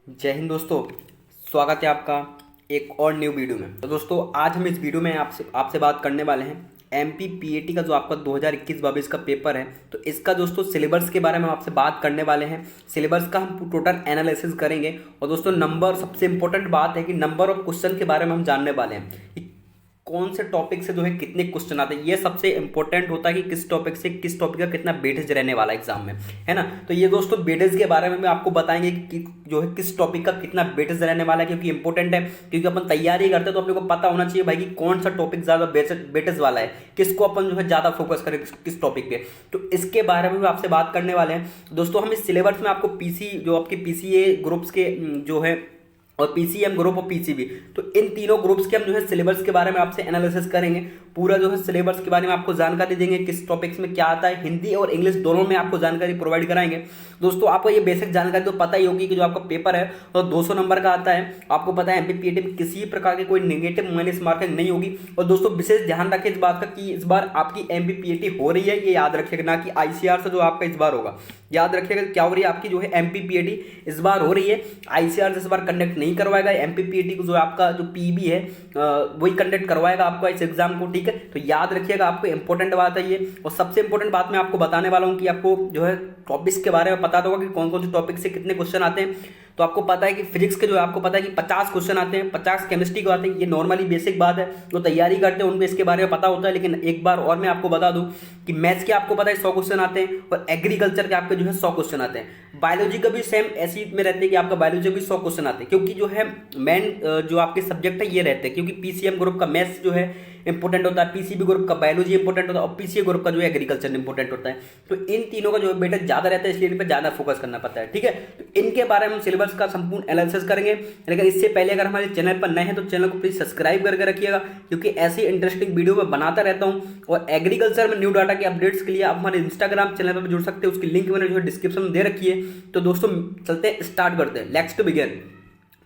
जय हिंद दोस्तों। स्वागत है आपका एक और न्यू वीडियो में। तो दोस्तों आज हम इस वीडियो में आपसे बात करने वाले हैं एमपी पीएटी का जो आपका 2021-22 का पेपर है। तो इसका दोस्तों सिलेबस के बारे में हम आपसे बात करने वाले हैं। सिलेबस का हम टोटल एनालिसिस करेंगे और दोस्तों नंबर, सबसे इंपॉर्टेंट बात है कि नंबर ऑफ क्वेश्चन के बारे में हम जानने वाले हैं कि कौन से टॉपिक से जो है कितने क्वेश्चन आते हैं। ये सबसे इंपॉर्टेंट होता है कि किस टॉपिक से किस टॉपिक का कितना वेटेज रहने वाला है एग्जाम में, है ना। तो ये दोस्तों वेटेज के बारे में भी आपको बताएंगे कि जो है किस टॉपिक का कितना वेटेज रहने वाला है, क्योंकि इंपॉर्टेंट है। क्योंकि अपन तैयारी करते हैं तो अपने को पता होना चाहिए भाई कि कौन सा टॉपिक ज़्यादा वेटेज वाला है, किसको अपन जो है ज़्यादा फोकस करें किस टॉपिक पे। तो इसके बारे में भी आपसे बात करने वाले हैं दोस्तों। हम इस सिलेबस में आपको पीसी जो आपके पीसीए ग्रुप्स के जो है और पीसीएम ग्रुप और पीसीबी, तो इन तीनों ग्रुप्स के हम जो है सिलेबस के बारे में आपसे एनालिसिस करेंगे। पूरा जो है सिलेबस के बारे में आपको जानकारी देंगे, किस टॉपिक्स में क्या आता है। हिंदी और इंग्लिश दोनों में आपको जानकारी प्रोवाइड कराएंगे। दोस्तों आपको ये बेसिक जानकारी तो पता ही होगी कि जो आपका पेपर है तो 200 नंबर का आता है। आपको पता है एमपीपीएटी में किसी प्रकार की कोई नेगेटिव माइनस मार्किंग नहीं होगी। और दोस्तों विशेष ध्यान रखें इस बात का कि इस बार आपकी एमपीपीएटी हो रही है, ये याद रखिएगा, ना कि आईसीआर से जो आपका इस बार होगा। याद रखिएगा क्या हो रही है, आपकी जो है एमपीपीएटी इस बार हो रही है, आईसीआर से इस बार कंडक्ट नहीं करवाएगा। एमपीपीएटी को जो आपका जो पीबी है वही कंडक्ट करवाएगा आपका इस एग्जाम को, ठीक है। तो याद रखिएगा, आपको इंपॉर्टेंट बात है ये। और सबसे इंपॉर्टेंट बात मैं आपको बताने वाला हूँ कि आपको जो है टॉपिक्स के बारे में पता होगा कि कौन कौन से टॉपिक से कितने क्वेश्चन आते हैं। तो आपको पता है कि फिजिक्स के जो है आपको पता है कि 50 क्वेश्चन आते हैं, 50 केमिस्ट्री के आते हैं। ये नॉर्मली बेसिक बात है, जो तैयारी करते हैं उनको इसके बारे में पता होता है। लेकिन एक बार और मैं आपको बता दूं कि मैथ्स के आपको पता है 100 क्वेश्चन आते हैं और एग्रीकल्चर के आपके जो है 100 क्वेश्चन आते हैं। बायोलॉजी का भी सेम ऐसी में रहते हैं कि आपका बायोलॉजी भी 100 क्वेश्चन आते हैं, क्योंकि जो है मेन जो आपके सब्जेक्ट है ये रहते हैं। क्योंकि पीसीएम ग्रुप का मैथ्स जो है इंपॉर्टेंट होता है, पीसीबी ग्रुप का बायोलॉजी इंपॉर्टेंट होता है और पीसीए ग्रुप का जो है एग्रीकल्चर इंपॉर्टेंट होता है। तो इन तीनों का जो है वेटेज ज्यादा रहता है, इसलिए इन पर ज्यादा फोकस करना पड़ता है, ठीक है। तो इनके बारे में हम सिलेबस का संपूर्ण एनालिसिस करेंगे। लेकिन इससे पहले अगर हमारे चैनल पर नए हैं तो चैनल को प्लीज सब्सक्राइब करके रखिएगा, क्योंकि ऐसी इंटरेस्टिंग वीडियो मैं बनाता रहता हूं। और एग्रीकल्चर में न्यू डाटा के अपडेट्स के लिए आप हमारे इंस्टाग्राम चैनल पर जुड़ सकते हैं, उसकी लिंक मैंने जो है डिस्क्रिप्शन में दे रखी है। तो दोस्तों चलते हैं, स्टार्ट करते हैं, लेट्स टू बिगिन।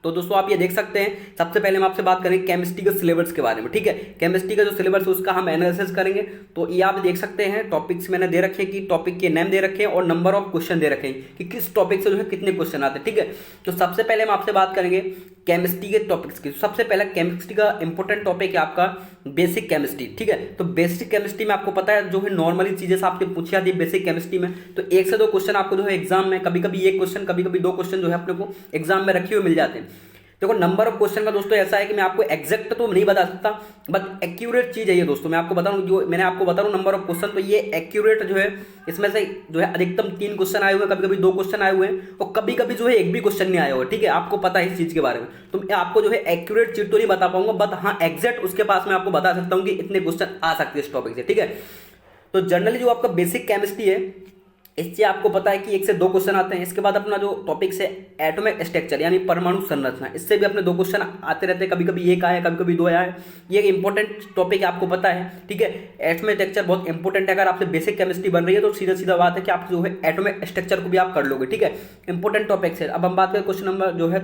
तो दोस्तों आप ये देख सकते हैं, सबसे पहले हम आपसे बात करेंगे केमिस्ट्री के सिलेबस के बारे में, ठीक है। केमिस्ट्री का जो सिलेबस है उसका हम एनालिसिस करेंगे। तो ये आप देख सकते हैं, टॉपिक्स मैंने दे रखे हैं कि टॉपिक के नेम दे रखे हैं और नंबर ऑफ क्वेश्चन दे रखे हैं कि किस टॉपिक से जो है कितने क्वेश्चन आते हैं, ठीक है। तो सबसे पहले हम आपसे बात करेंगे केमिस्ट्री के टॉपिक्स की। सबसे पहला केमिस्ट्री का इंपॉर्टेंट टॉपिक है आपका बेसिक केमिस्ट्री, ठीक है। तो बेसिक केमिस्ट्री में आपको पता है जो है नॉर्मली चीजें से आपसे पूछी जाती है बेसिक केमिस्ट्री में। तो 1 से 2 क्वेश्चन आपको जो है एग्जाम में कभी कभी 1 क्वेश्चन, कभी कभी 2 क्वेश्चन जो है अपने को एग्जाम में रखे हुए मिल जाते हैं। देखो नंबर ऑफ क्वेश्चन का दोस्तों ऐसा है कि मैं आपको एग्जैक्ट तो नहीं बता सकता, बट एक्यूरेट चीज है ये दोस्तों। मैं आपको बता रहा हूँ, जो मैंने आपको बता रहा हूँ नंबर ऑफ क्वेश्चन, तो ये एक्यूरेट जो है इसमें से जो है अधिकतम 3 क्वेश्चन आए हुए हैं, कभी कभी 2 क्वेश्चन आए हुए हैं और कभी कभी जो है 1 भी क्वेश्चन नहीं आया हुआ, ठीक है। आपको पता है इस चीज के बारे में। तो मैं आपको जो है एक्यूरेट चीज तो नहीं बता पाऊंगा, बट हाँ एग्जैक्ट उसके पास मैं आपको बता सकता हूँ कि इतने क्वेश्चन आ सकते हैं इस टॉपिक से, ठीक है। तो जनरली जो आपका बेसिक केमिस्ट्री है इससे आपको पता है कि 1 से 2 क्वेश्चन आते हैं। इसके बाद अपना जो टॉपिक है एटॉमिक स्ट्रक्चर यानी परमाणु संरचना, इससे भी अपने 2 क्वेश्चन आते रहते हैं, कभी कभी 1 आया, कभी कभी 2 आया है। ये एक इंपॉर्टेंट टॉपिक है, आपको पता है, ठीक है। एटॉमिक स्ट्रक्चर बहुत इंपॉर्टेंट है। अगर आपसे बेसिक केमिस्ट्री बन रही है तो सीधा सीधा बात है कि आप जो है एटॉमिक स्ट्रक्चर को भी आप कर लोगे, ठीक है। इंपॉर्टेंट टॉपिक्स है। अब हम बात करें क्वेश्चन नंबर जो है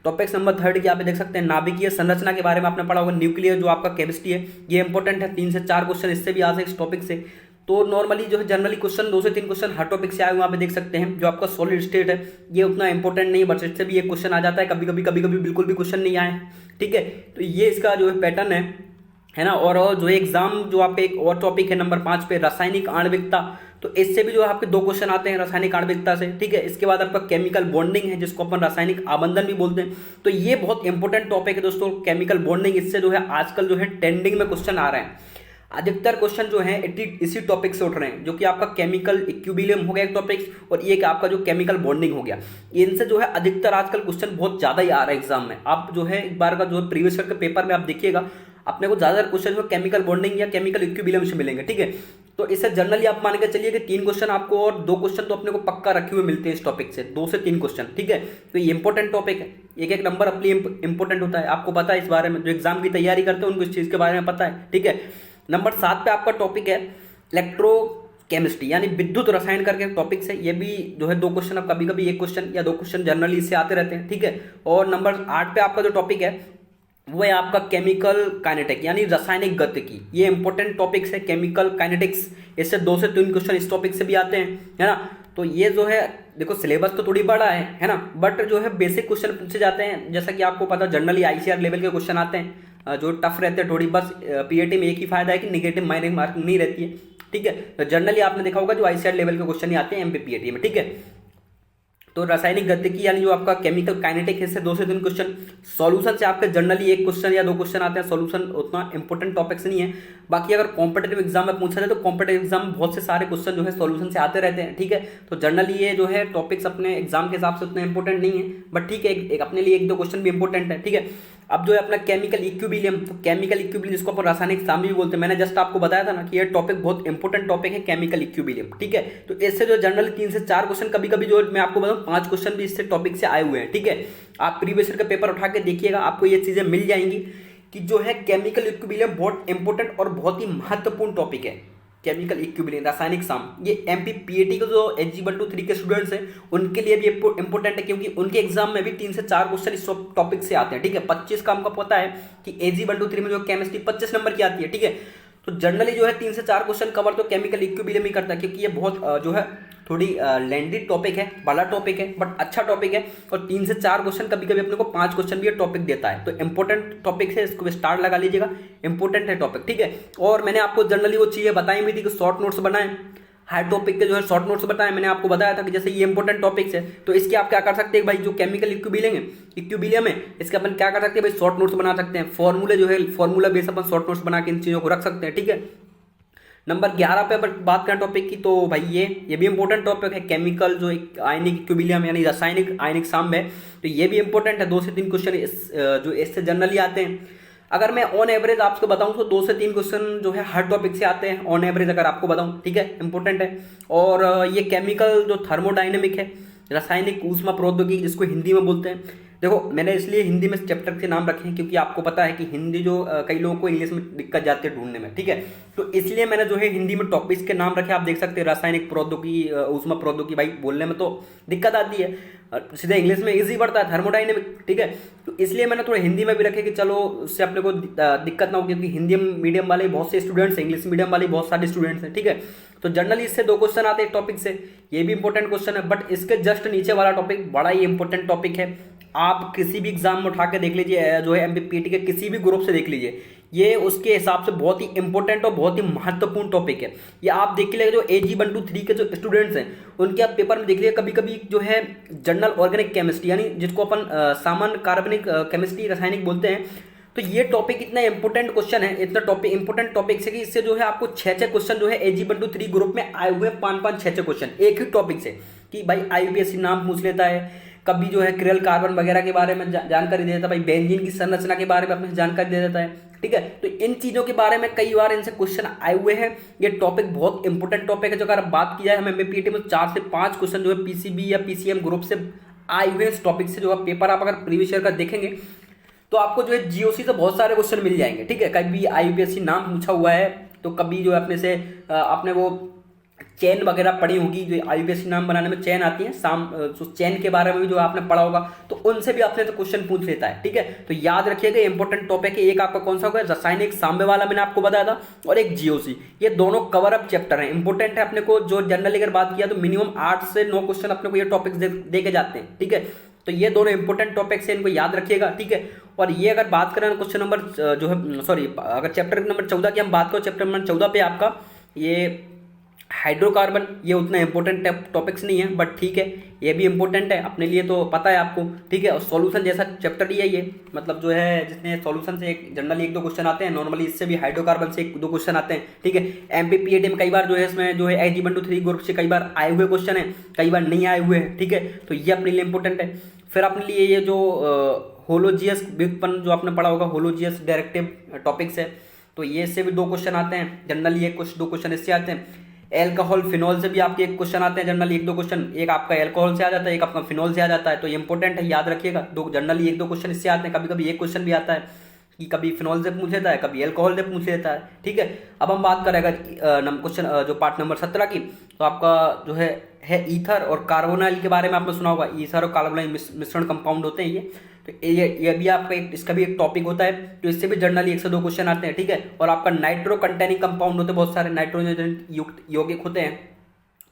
टॉपिक्स नंबर 3 की, आप देख सकते हैं नाभिकीय संरचना के बारे में आपने पढ़ा होगा। न्यूक्लियर जो आपका केमिस्ट्री है ये इंपॉर्टेंट है, 3 से 4 क्वेश्चन इससे भी आ सकते इस टॉपिक से। तो नॉर्मली जो है जनरली क्वेश्चन 2 से 3 क्वेश्चन हर टॉपिक से आए हुए, वहाँ पे देख सकते हैं। जो आपका सॉलिड स्टेट है ये उतना इंपॉर्टेंट नहीं है, बट इससे भी एक क्वेश्चन आ जाता है, कभी कभी बिल्कुल भी क्वेश्चन नहीं आए, ठीक है। तो ये इसका जो है पैटर्न है ना। और जो एग्जाम जो आपका एक और टॉपिक है नंबर 5 पे रासायनिक आणविकता, तो इससे भी जो है आपके 2 क्वेश्चन आते हैं रासायनिक आणविकता से, ठीक है। इसके बाद आपका केमिकल बॉन्डिंग है जिसको अपन रासायनिक आबंधन भी बोलते हैं। तो ये बहुत इंपॉर्टेंट टॉपिक है दोस्तों, केमिकल बॉन्डिंग। इससे जो है आजकल जो है ट्रेंडिंग में क्वेश्चन आ रहे हैं। अधिकतर क्वेश्चन जो है इसी टॉपिक से उठ रहे हैं, जो कि आपका केमिकल इक्विलिब्रियम हो गया एक टॉपिक, और ये आपका जो केमिकल बॉन्डिंग हो गया। इनसे जो है अधिकतर आजकल क्वेश्चन बहुत ज्यादा ही आ रहा है एग्जाम में। आप जो है एक बार का जो प्रीवियस ईयर के पेपर में आप देखिएगा, अपने को ज्यादातर क्वेश्चन जो केमिकल बॉन्डिंग या केमिकल इक्विलिब्रियम से मिलेंगे, ठीक है। तो इससे जनरली आप मान के चलिए कि 3 क्वेश्चन आपको और 2 क्वेश्चन तो अपने को पक्का रखे हुए मिलते हैं इस टॉपिक से, 2 से 3 क्वेश्चन, ठीक है। तो ये इंपॉर्टेंट टॉपिक है, एक नंबर अपनी इंपॉर्टेंट होता है। आपको पता है इस बारे में, जो एग्जाम की तैयारी करते हैं उनको इस चीज के बारे में पता है, ठीक है। नंबर 7 पे आपका टॉपिक है इलेक्ट्रो केमिस्ट्री यानी विद्युत रसायन करके टॉपिक है। ये भी जो है 2 क्वेश्चन, अब कभी कभी 1 क्वेश्चन या 2 क्वेश्चन जनरली इससे आते रहते हैं, ठीक है। और नंबर 8 पे आपका जो टॉपिक है वो है आपका केमिकल काइनेटिक यानी रासायनिक गतिकी। ये इंपॉर्टेंट टॉपिक्स है केमिकल काइनेटिक्स, इससे 2 से 3 क्वेश्चन इस टॉपिक से भी आते हैं, है ना। तो ये जो है देखो सिलेबस तो थोड़ी बड़ा है ना, बट जो है बेसिक क्वेश्चन पूछे जाते हैं। जैसा कि आपको पता जनरली आईसीआर लेवल के क्वेश्चन आते हैं जो टफ रहते हैं थोड़ी। बस पीएटी में एक ही फायदा है कि निगेटिव मार्किंग नहीं रहती है, ठीक है। तो जनरली आपने देखा होगा जो आईसीआर लेवल के क्वेश्चन ही आते हैं एमपीपीएटी में, ठीक है। तो रासायनिक गतिकी यानी जो आपका केमिकल काइनेटिक है, 2 से 3 क्वेश्चन। सॉल्यूशन से आपके जनरली 1 क्वेश्चन या 2 क्वेश्चन आते हैं। सॉल्यूशन उतना इंपॉर्टेंट टॉपिक्स नहीं है। बाकी अगर कॉम्पिटेटिव एग्जाम में पूछा जाए तो कॉम्पिटेटिव एग्जाम में बहुत से सारे क्वेश्चन जो है सॉल्यूशन से आते रहते हैं, ठीक है। तो जनरली ये जो है टॉपिक्स अपने एग्जाम के हिसाब से उतने इंपॉर्टेंट नहीं है, बट ठीक है एक अपने लिए 1-2 क्वेश्चन भी इंपॉर्टेंट है, ठीक है। अब जो है अपना केमिकल इक्विलिब्रियम, तो केमिकल इक्विलिब्रियम जिसको अपन रासायनिक साम्य भी बोलते हैं, मैंने जस्ट आपको बताया था ना कि ये टॉपिक बहुत इंपॉर्टेंट टॉपिक है केमिकल इक्विलिब्रियम, ठीक है। तो इससे जो जनरली 3 से 4 क्वेश्चन, कभी कभी जो मैं आपको बताऊं 5 क्वेश्चन भी इससे टॉपिक से आए हुए हैं, ठीक है। आप प्रीवियस ईयर का पेपर उठा के देखिएगा, आपको ये चीजें मिल जाएंगी कि जो है केमिकल इक्विलिब्रियम बहुत इंपॉर्टेंट और बहुत ही महत्वपूर्ण टॉपिक है। केमिकल इक्विलिब्रियम रासायनिक साम, ये एमपीपीएटी के जो HG123 के स्टूडेंट्स हैं उनके लिए भी इंपॉर्टेंट है, क्योंकि उनके एग्जाम में भी 3 से 4 क्वेश्चन इस टॉपिक से आते हैं, ठीक है। 25 का हमको पता है कि AG123 में जो केमिस्ट्री 25 नंबर की आती है, ठीक है। तो जनरली जो है 3 से 4 क्वेश्चन कवर तो केमिकल इक्विलिब्रियम ही करता है, क्योंकि ये बहुत जो है थोड़ी लेंदी टॉपिक है, बड़ा टॉपिक है, बट अच्छा टॉपिक है। और 3 से 4 क्वेश्चन, कभी कभी अपने को 5 क्वेश्चन भी ये टॉपिक देता है। तो इंपॉर्टेंट टॉपिक है, इसको स्टार लगा लीजिएगा, इंपॉर्टेंट है टॉपिक, ठीक है। और मैंने आपको जनरली वो चीजें बताई भी थी कि शॉर्ट नोट्स बनाएं, हर टॉपिक के जो है शॉर्ट नोट्स बताएं। मैंने आपको बताया था कि जैसे ये इंपॉर्टेंट टॉपिक्स है तो इसके आप क्या कर सकते हैं भाई, जो केमिकल इक्विलिब्रियम है इसके अपन क्या कर सकते हैं भाई, शॉर्ट नोट्स बना सकते हैं। फॉर्मूले जो है फॉर्मूला बेस अपन शॉर्ट नोट्स बना के इन चीजों को रख सकते हैं, ठीक है। नंबर 11 पे अगर बात करें टॉपिक की, तो भाई ये भी इंपॉर्टेंट टॉपिक है, केमिकल जो आयनिक इक्विलिब्रियम यानी रासायनिक आयनिक साम्य है। तो ये भी इंपॉर्टेंट है, 2 से 3 क्वेश्चन जो इससे जनरली आते हैं। अगर मैं ऑन एवरेज आपको बताऊं तो 2 से 3 क्वेश्चन जो है हर टॉपिक से आते हैं ऑन एवरेज, अगर आपको बताऊं, ठीक है, इंपॉर्टेंट है। और ये केमिकल जो थर्मोडाइनमिक है, रासायनिक ऊष्मा प्रौद्योगिकी जिसको हिंदी में बोलते हैं। देखो मैंने इसलिए हिंदी में चैप्टर के नाम रखे हैं क्योंकि आपको पता है कि हिंदी जो कई लोगों को इंग्लिश में दिक्कत जाती है ढूंढने में, ठीक है। तो इसलिए मैंने जो है हिंदी में टॉपिक्स के नाम रखे, आप देख सकते हैं रासायनिक प्रौद्योगिकी, ऊष्मा प्रौद्योगिकी। भाई बोलने में तो दिक्कत आती है, सीधे इंग्लिश में इजी पड़ता है थर्मोडाइनमिक, ठीक है। तो इसलिए मैंने थोड़ा हिंदी में भी रखे कि चलो उससे अपने को दिक्कत ना हो, क्योंकि हिंदी मीडियम वाले बहुत से स्टूडेंट्स हैं, इंग्लिश मीडियम वाले बहुत सारे स्टूडेंट्स हैं, ठीक है। तो जनरली इससे 2 क्वेश्चन आते हैं टॉपिक से, ये भी इंपॉर्टेंट क्वेश्चन है। बट इसके जस्ट नीचे वाला टॉपिक बड़ा ही इंपॉर्टेंट टॉपिक है। आप किसी भी एग्जाम में उठा के देख लीजिए, जो है एमपीपीटी के किसी भी ग्रुप से देख लीजिए, ये उसके हिसाब से बहुत ही इंपॉर्टेंट और बहुत ही महत्वपूर्ण टॉपिक है। ये आप देख लीजिए जो AG123 के जो स्टूडेंट्स हैं उनके आप पेपर में देख लीजिए, कभी कभी जो है जनरल ऑर्गेनिक केमिस्ट्री यानी जिसको अपन सामान्य कार्बनिक केमिस्ट्री रासायनिक बोलते हैं, तो ये टॉपिक इतना इंपॉर्टेंट क्वेश्चन है, इतना टॉपिक इंपॉर्टेंट टॉपिक से कि इससे जो है आपको 6-6 क्वेश्चन जो है AG123 ग्रुप में आए हुए 5-5 6-6 क्वेश्चन एक ही टॉपिक से, कि भाई IUPAC नाम पूछ लेता है, कभी जो है क्रियल कार्बन वगैरह के बारे में जानकारी दे देता है, भाई बेंजीन की संरचना के बारे में अपने जानकारी दे देता है, ठीक है। तो इन चीजों के बारे में कई बार इनसे क्वेश्चन आए हुए हैं। ये टॉपिक बहुत इंपॉर्टेंट टॉपिक है, जो अगर बात की जाए हमें एमपीटी में 4 से 5 क्वेश्चन जो है पीसीबी या पीसीएम ग्रुप से आए हुए इस टॉपिक से, जो है पेपर आप अगर प्रीवियस ईयर का देखेंगे तो आपको जो है जीओसी से बहुत सारे क्वेश्चन मिल जाएंगे, ठीक है। कभी IUPAC नाम पूछा हुआ है तो कभी जो है अपने से आपने वो चैन वगैरह पढ़ी होगी, जो IUPAC नाम बनाने में चैन आती है, तो चैन के बारे में भी जो आपने पढ़ा होगा, तो उनसे भी आपने तो क्वेश्चन पूछ लेता है, ठीक है। तो याद रखिएगा इंपॉर्टेंट टॉपिक है। एक आपका कौन सा होगा, रासायनिक साम्य वाला मैंने आपको बताया था, और एक जीओसी, ये दोनों कवर अप चैप्टर है, इंपॉर्टेंट है अपने को। जो जनरली अगर बात किया तो मिनिमम 8 से 9 क्वेश्चन अपने को ये टॉपिक्स दे के जाते हैं, ठीक है। तो ये दोनों इंपॉर्टेंट टॉपिक्स हैं, इनको याद रखिएगा, ठीक है। और ये अगर बात करें क्वेश्चन नंबर जो है, सॉरी, अगर चैप्टर नंबर 14 की हम बात करें, चैप्टर नंबर 14 पे आपका ये हाइड्रोकार्बन, ये उतना इंपॉर्टेंट टॉपिक्स नहीं है, बट ठीक है ये भी इंपॉर्टेंट है अपने लिए, तो पता है आपको, ठीक है। और सॉल्यूशन जैसा चैप्टर ही है ये, मतलब जो है जिसमें सॉल्यूशन से एक जनरली 1-2 क्वेश्चन आते हैं, नॉर्मली इससे भी हाइड्रोकार्बन से 1-2 क्वेश्चन आते हैं, ठीक है। एमपीपीएटी में कई बार जो है इसमें जो है AG123 ग्रुप से कई बार आए हुए क्वेश्चन है, कई बार नहीं आए हुए हैं, ठीक है। तो ये अपने लिए इंपॉर्टेंट है। फिर अपने लिए ये जो होलोजियस व्युत्पन्न जो आपने पढ़ा होगा, होलोजियस डायरेक्टिव टॉपिक्स है, तो ये इससे भी 2 क्वेश्चन आते हैं जनरली, 1-2 क्वेश्चन इससे आते हैं। एल्कोहल फिनॉल से भी आपके 1 क्वेश्चन आते हैं जनरली, 1-2 क्वेश्चन, एक आपका एल्कोहल से आ जाता है, एक आपका फिनॉल से आ जाता है, तो ये इंपॉर्टेंट है, याद रखिएगा। जनरली 1-2 क्वेश्चन इससे आते हैं, कभी कभी 1 क्वेश्चन भी आता है, कि कभी फिनॉल से पूछ लेता है, कभी एल्कोहल से पूछ लेता है। ठीक है, अब हम बात करें अगर क्वेश्चन जो पार्ट नंबर 17 की, तो आपका जो है ईथर और कार्बोनाइल के बारे में आपने सुना होगा। ईथर और कार्बोनाइल मिश्रण कंपाउंड होते हैं ये। तो ये भी आपका इसका भी एक टॉपिक होता है, तो इससे भी जनरली 1 से 2 क्वेश्चन आते हैं। ठीक है, और आपका नाइट्रो कंटेनिंग कंपाउंड होते हैं, बहुत सारे नाइट्रोजन युक्त यौगिक होते हैं,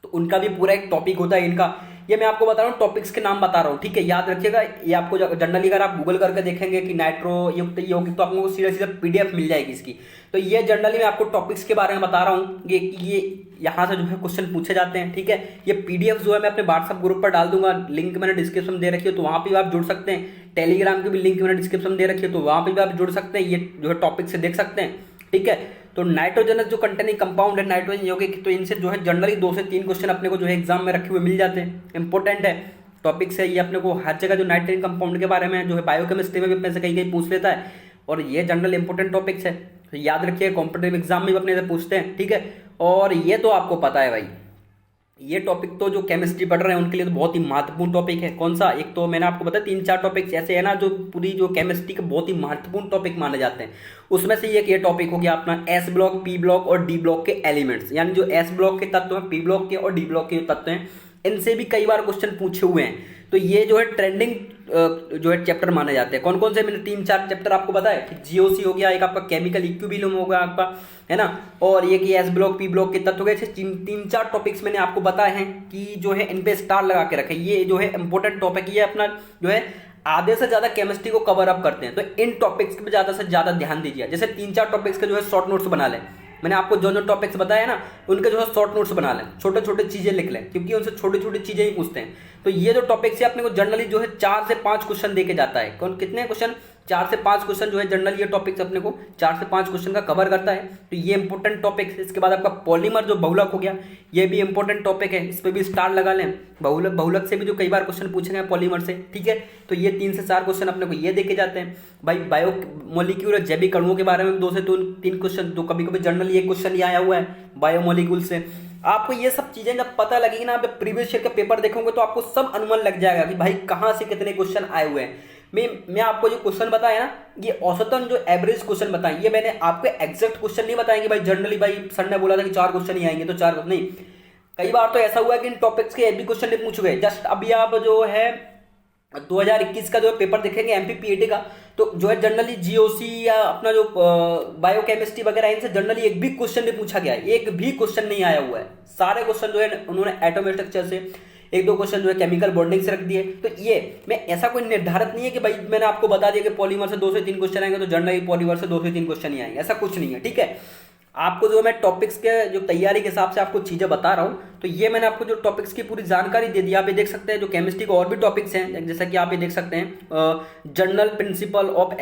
तो उनका भी पूरा एक टॉपिक होता है इनका। ये मैं आपको बता रहा हूँ, टॉपिक्स के नाम बता रहा हूँ। ठीक है, याद रखिएगा। ये आपको जनरली अगर आप गूगल करके देखेंगे कि नाइट्रो युक्त यौगिक, तो आपको सीधा सीधा पीडीएफ मिल जाएगी इसकी। तो ये जनरली मैं आपको टॉपिक्स के बारे में बता रहा हूँ कि ये यहाँ से जो है क्वेश्चन पूछे जाते हैं। ठीक है, ये पीडीएफ जो है मैं अपने व्हाट्सएप ग्रुप पर डाल दूंगा, लिंक मैंने डिस्क्रिप्शन दे रखी है, तो वहाँ पर भी आप जुड़ सकते हैं। टेलीग्राम की भी लिंक मैंने डिस्क्रिप्शन दे रखी है, तो वहाँ पर भी आप जुड़ सकते हैं, ये जो है टॉपिक से देख सकते हैं। ठीक है, तो नाइट्रोजनस जो कंटेनिंग कंपाउंड है नाइट्रोजन यौगिक, तो इनसे जो है जनरली 2 से 3 क्वेश्चन अपने को जो है एग्जाम में रखे हुए मिल जाते हैं। इंपॉर्टेंट है टॉपिक से ये, अपने को हर जगह जो नाइट्रोजन कंपाउंड के बारे में जो है बायोकेमिस्ट्री में भी अपने से कहीं कहीं पूछ लेता है, और ये जनरल इंपॉर्टेंट टॉपिक्स है, तो याद रखिए। कॉम्पिटेटिव एग्जाम में भी अपने से पूछते हैं। ठीक है, और ये तो आपको पता है भाई, ये टॉपिक तो जो केमिस्ट्री पढ़ रहे हैं उनके लिए तो बहुत ही महत्वपूर्ण टॉपिक है। कौन सा? एक तो मैंने आपको बताया 3-4 टॉपिक्स ऐसे है ना जो पूरी जो केमिस्ट्री के बहुत ही महत्वपूर्ण टॉपिक माने जाते हैं। उसमें से ये टॉपिक हो गया अपना एस ब्लॉक, पी ब्लॉक और डी ब्लॉक के एलिमेंट्स, यानी जो एस ब्लॉक के तत्व हैं, पी ब्लॉक के और डी ब्लॉक के तत्व हैं, इनसे भी कई बार क्वेश्चन पूछे हुए हैं। तो ये जो है ट्रेंडिंग जो है चैप्टर माने जाते हैं। कौन कौन से? मैंने 3-4 चैप्टर आपको बताया कि जीओसी हो गया, एक आपका केमिकल इक्विलिब्रियम होगा आपका, है ना, और ये कि एस ब्लॉक, पी ब्लॉक के तत्व हो गए। 3-4 टॉपिक्स मैंने आपको बताए हैं कि जो है इन पे स्टार लगा के रखे। ये जो है इंपॉर्टेंट टॉपिक, ये अपना जो है आधे से ज्यादा केमिस्ट्री को कवर अप करते हैं। तो इन टॉपिक्स पे ज्यादा से ज्यादा ध्यान दीजिए। जैसे 3-4 टॉपिक्स के जो है शॉर्ट नोट्स बना लें। मैंने आपको जो टॉपिक्स बताया ना, उनके जो है शॉर्ट नोट्स बना लें, छोटे छोटे चीजें लिख लें, क्योंकि उनसे छोटी छोटी चीजें ही पूछते हैं। तो ये जो टॉपिक्स है अपने को जनरली जो है 4 से 5 क्वेश्चन देके जाता है। कौन कितने क्वेश्चन? 4 से 5 क्वेश्चन जो है जनरली ये टॉपिक्स अपने को 4 से 5 क्वेश्चन का कवर करता है। तो ये इंपॉर्टेंट टॉपिक है। इसके बाद आपका पॉलीमर जो बहुलक हो गया, ये भी इंपॉर्टेंट टॉपिक है, इस पर भी स्टार लगा लें। बहुलक से भी जो कई बार क्वेश्चन पूछे गए पॉलीमर से। ठीक है, तो ये 3 से 4 क्वेश्चन अपने को ये देखे जाते हैं। भाई बायो मोलिक्यूल जैविक अणुओं के बारे में 2 से 3 क्वेश्चन, तो कभी कभी जनरली एक क्वेश्चन ही आया हुआ है बायोमोलिक्यूल से। आपको ये सब चीजें जब पता लगेगी ना, आप प्रीवियस ईयर का पेपर देखोगे तो आपको सब अनुमान लग जाएगा कि भाई कहाँ से कितने क्वेश्चन आए हुए हैं। मैं आपको जो क्वेश्चन बताया ना, ये औसतन जो एवरेज क्वेश्चन बताए, ये मैंने आपको एग्जैक्ट क्वेश्चन नहीं बताएंगे भाई। जनरली भाई सर ने बोला था कि 4 क्वेश्चन ही आएंगे, तो 4 नहीं। कई बार तो ऐसा हुआ कि इन टॉपिक्स के एक भी क्वेश्चन नहीं पूछे गए। जस्ट अभी आप जो है 2021 का जो है पेपर देखेंगे एमपीपीएटी का, तो जो है जनरली जीओसी या अपना जो बायोकेमिस्ट्री वगैरह, इनसे जनरली एक भी क्वेश्चन नहीं पूछा गया है, एक भी क्वेश्चन नहीं आया हुआ है। सारे क्वेश्चन जो है उन्होंने एटॉमिक स्ट्रक्चर से, 1-2 क्वेश्चन जो है केमिकल बॉन्डिंग से रख दिए। तो ये मैं ऐसा कोई निर्धारित नहीं है कि भाई मैंने आपको बता दिया कि पॉलीमर से 2 से 3 क्वेश्चन आएंगे, तो जनरली पॉलीमर से 2 से 3 क्वेश्चन ही आएंगे, ऐसा कुछ नहीं है। ठीक है, आपको जो मैं टॉपिक्स के जो तैयारी के हिसाब से आपको चीजें बता रहा हूँ, तो ये मैंने आपको जो टॉपिक्स की पूरी जानकारी दे दी। आप ये देख सकते हैं जो केमिस्ट्री के और भी टॉपिक्स हैं, जैसा कि आप ये देख सकते हैं general principle of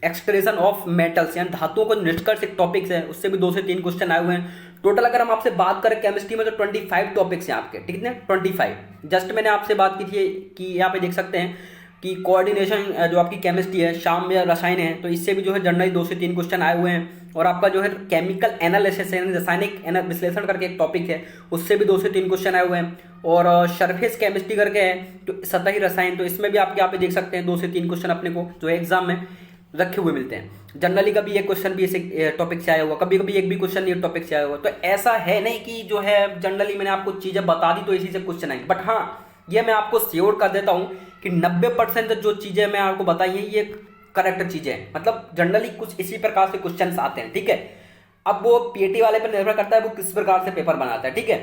extraction of metals, यानी धातुओं को निष्कर्ष एक टॉपिक्स है, उससे भी 2 से 3 क्वेश्चन आए हुए हैं। टोटल अगर हम आपसे बात करें केमिस्ट्री में तो 25 टॉपिक्स हैं आपके। ठीक है, 25। जस्ट मैंने आपसे बात की थी कि यहाँ पे देख सकते हैं कि कोऑर्डिनेशन जो आपकी केमिस्ट्री है, शाम या रसायन है, तो इससे भी जो है जनरली 2 से 3 क्वेश्चन आए हुए हैं। और आपका जो है केमिकल एनालिसिस है, रासायनिक विश्लेषण करके एक टॉपिक है, उससे भी 2 से 3 क्वेश्चन आए हुए हैं। और सरफेस केमिस्ट्री करके है, तो सतही रसायन, तो इसमें भी आप यहाँ पे देख सकते हैं 2 से 3 क्वेश्चन अपने को जो है एग्जाम में रखे हुए मिलते हैं। जनरली कभी एक क्वेश्चन भी इसे टॉपिक से आया हुआ, कभी कभी एक भी क्वेश्चन ये टॉपिक से आया हुआ। तो ऐसा है नहीं कि जो है जनरली मैंने आपको चीजें बता दी तो इसी से क्वेश्चन आएंगे। बट हाँ, ये मैं आपको श्योर कर देता हूँ कि 90% जो चीजें मैं आपको बताई है ये करेक्ट चीजें हैं। मतलब जनरली कुछ इसी प्रकार से क्वेश्चन आते हैं। ठीक है, अब वो पीएटी वाले पर निर्भर करता है वो किस प्रकार से पेपर बनाता है। ठीक है,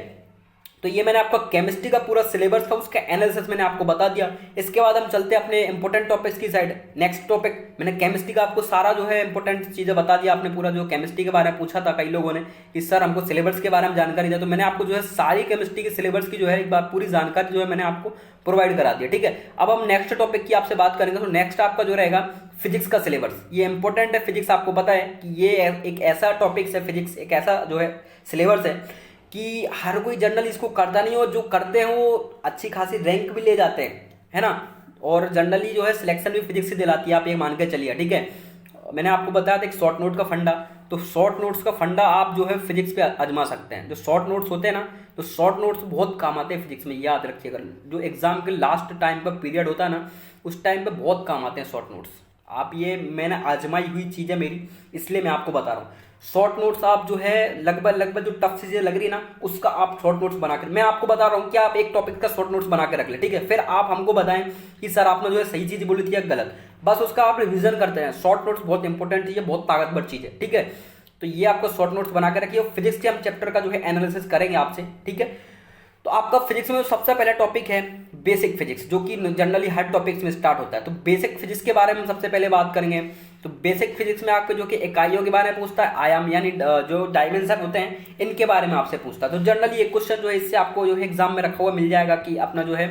तो ये मैंने आपका केमिस्ट्री का पूरा सिलेबस था, उसका एनालिसिस मैंने आपको बता दिया। इसके बाद हम चलते हैं अपने इंपॉर्टेंट टॉपिक्स की साइड। नेक्स्ट टॉपिक, मैंने केमिस्ट्री का आपको सारा जो है इंपॉर्टेंट चीजें बता दिया। आपने पूरा जो केमिस्ट्री के बारे में पूछा था कई लोगों ने कि सर हमको सिलेबस के बारे में जानकारी दे, तो मैंने आपको जो है सारी केमिस्ट्री के सिलेबस की जो है एक बार पूरी जानकारी जो है मैंने आपको प्रोवाइड करा दिया। ठीक है, अब हम नेक्स्ट टॉपिक की आपसे बात करेंगे। तो नेक्स्ट आपका जो रहेगा फिजिक्स का सिलेबस। ये इंपॉर्टेंट है, फिजिक्स आपको पता है कि ये एक ऐसा टॉपिक है, फिजिक्स एक ऐसा जो है सिलेबस है कि हर कोई जनरल इसको करता नहीं, और जो करते हैं वो अच्छी खासी रैंक भी ले जाते हैं, है ना। और जनरली जो है सिलेक्शन भी फिजिक्स से दिलाती है, आप ये मान के चलिए। ठीक है, मैंने आपको बताया था एक शॉर्ट नोट का फंडा, तो शॉर्ट नोट्स का फंडा आप जो है फिजिक्स पे आजमा सकते हैं। जो शॉर्ट नोट्स होते हैं ना, तो शॉर्ट नोट्स बहुत काम आते हैं फिजिक्स में, याद रखिएगा। जो एग्जाम के लास्ट टाइम पर पीरियड होता है ना, उस टाइम पे बहुत काम आते हैं शॉर्ट नोट्स। आप ये मैंने आजमाई हुई चीज़ है मेरी, इसलिए मैं आपको बता रहा हूँ। शॉर्ट नोट्स आप जो है लगभग लगभग जो टफ चीज़ें लग रही है ना, उसका आप शॉर्ट नोट्स बनाकर, मैं आपको बता रहा हूँ कि आप एक टॉपिक का शॉर्ट नोट्स बना के रख ले, ठीक है। फिर आप हमको बताएं कि सर आपने जो है सही चीज़ बोली थी या गलत, बस उसका आप रिविजन करते हैं। शॉर्ट नोट्स बहुत इंपॉर्टेंट चीज़ है, बहुत ताकतवर चीज़ है, ठीक है। तो ये आपको शॉर्ट नोट्स बना के रखिए। फिजिक्स के हम चैप्टर का जो है एनालिसिस करेंगे आपसे, ठीक है। तो आपका फिजिक्स में सबसे पहला टॉपिक है बेसिक फिजिक्स, जो कि जनरली हर टॉपिक्स में स्टार्ट होता है। तो बेसिक फिजिक्स के बारे में सबसे पहले बात करेंगे। तो बेसिक फिजिक्स में आपको जो कि इकाइयों के बारे में पूछता है, आयाम यानी जो डायमेंशन होते हैं इनके बारे में आपसे पूछता है। तो जनरली एक क्वेश्चन जो है इससे आपको जो है एग्जाम में रखा हुआ मिल जाएगा कि अपना जो है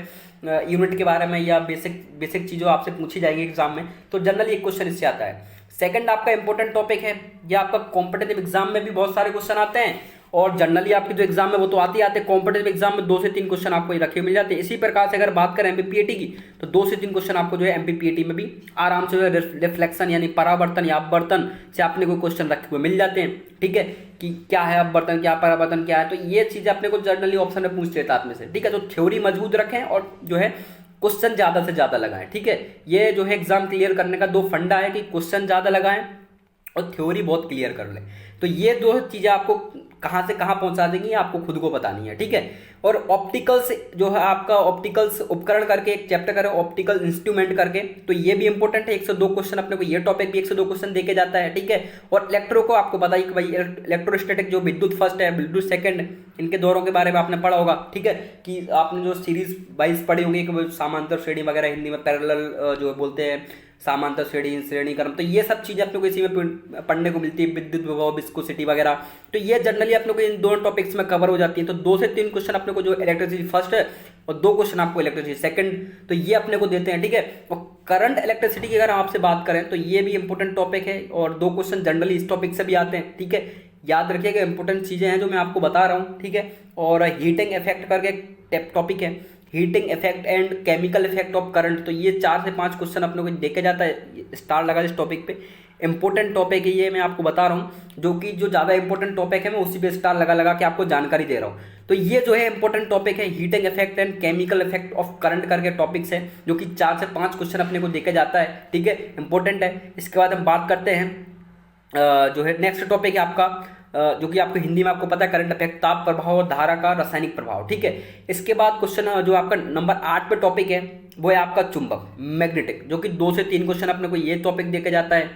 यूनिट के बारे में या बेसिक चीज़ों आपसे पूछी जाएगी एग्जाम में। तो जनरली एक क्वेश्चन इससे आता है। सेकंड आपका इंपॉर्टेंट टॉपिक है, ये आपका कॉम्पिटेटिव एग्जाम में भी बहुत सारे क्वेश्चन आते हैं, और जनरली आपके जो एग्जाम में वो तो आते ही आते हैं। कॉम्पिटेटिव एग्जाम में 2 से 3 क्वेश्चन आपको रखे मिल जाते हैं। इसी प्रकार से अगर बात करें एमपीपीएटी की, तो 2 से 3 क्वेश्चन आपको जो है एमपीपीएटी में भी आराम से जो है रिफ्लेक्शन यानी परावर्तन या अपवर्तन से आपने कोई क्वेश्चन रखे हुए मिल जाते हैं, ठीक है, कि क्या है अपवर्तन, क्या परावर्तन क्या है। तो ये चीजें अपने को जनरली ऑप्शन में पूछ लेता है में से, ठीक है। तो थ्योरी मजबूत रखें और जो है क्वेश्चन ज्यादा से ज्यादा लगाएं, ठीक है। ये जो है एग्जाम क्लियर करने का 2 फंडा है कि क्वेश्चन ज्यादा लगाएं और थ्योरी बहुत क्लियर कर ले। तो ये 2 चीजें आपको कहां से कहां पहुंचा देंगी आपको खुद को बतानी है, ठीक है। और ऑप्टिकल्स जो है आपका ऑप्टिकल्स उपकरण करके एक चैप्टर करें, ऑप्टिकल इंस्ट्रूमेंट करके, तो ये भी इंपॉर्टेंट है। 102 क्वेश्चन अपने को ये टॉपिक भी 102 क्वेश्चन देके जाता है, ठीक है। और इलेक्ट्रो को आपको बताइए कि भाई इलेक्ट्रोस्टैटिक जो विद्युत फर्स्ट है विद्युत सेकंड, इनके दौरों के बारे में आपने पढ़ा होगा, ठीक है, कि आपने जो सीरीज वाइज पढ़ी होंगी कि समांतर श्रेणी वगैरह, हिंदी में पैरेलल जो बोलते हैं, समांतर श्रेणी क्रम। तो ये सब चीजें अपने को इसी में पढ़ने को मिलती है, विद्युत विभव, विस्कोसिटी वगैरह। तो ये जनरली अपने को इन 2 टॉपिक्स में कवर हो जाती है। तो 2 से 3 क्वेश्चन अपने को जो इलेक्ट्रिसिटी फर्स्ट है और 2 क्वेश्चन आपको इलेक्ट्रिसिटी सेकंड, तो ये अपने को देते हैं, ठीक है। और करंट इलेक्ट्रिसिटी की अगर हम आपसे बात करें तो ये भी इंपॉर्टेंट टॉपिक है और 2 क्वेश्चन जनरली इस टॉपिक से भी आते हैं, ठीक है। याद रखिएगा इंपॉर्टेंट चीजें हैं जो मैं आपको बता रहा हूँ, ठीक है। और हीटिंग इफेक्ट करके टॉपिक है, heating effect and chemical effect of current. तो ये 4 से 5 क्वेश्चन अपने को देखे जाता है, स्टार लगा इस टॉपिक पे। इंपॉर्टेंट टॉपिक है ये, मैं आपको बता रहा हूँ, जो कि जो ज़्यादा इंपॉर्टेंट टॉपिक है मैं उसी पे स्टार लगा लगा के आपको जानकारी दे रहा हूँ। तो ये जो है इंपॉर्टेंट टॉपिक है, heating effect and chemical effect of current करके टॉपिक्स है, जो कि 4 से 5 क्वेश्चन अपने को देखे जाता है, ठीक है, इंपॉर्टेंट है। इसके बाद हम बात करते हैं जो है नेक्स्ट टॉपिक है आपका, जो कि आपको हिंदी में आपको पता है करंट इफेक्ट, ताप प्रभाव और धारा का रासायनिक प्रभाव, ठीक है। इसके बाद क्वेश्चन जो आपका नंबर 8 पे टॉपिक है वो है आपका चुंबक, मैग्नेटिक, जो कि 2 से 3 क्वेश्चन अपने को ये टॉपिक देके जाता है।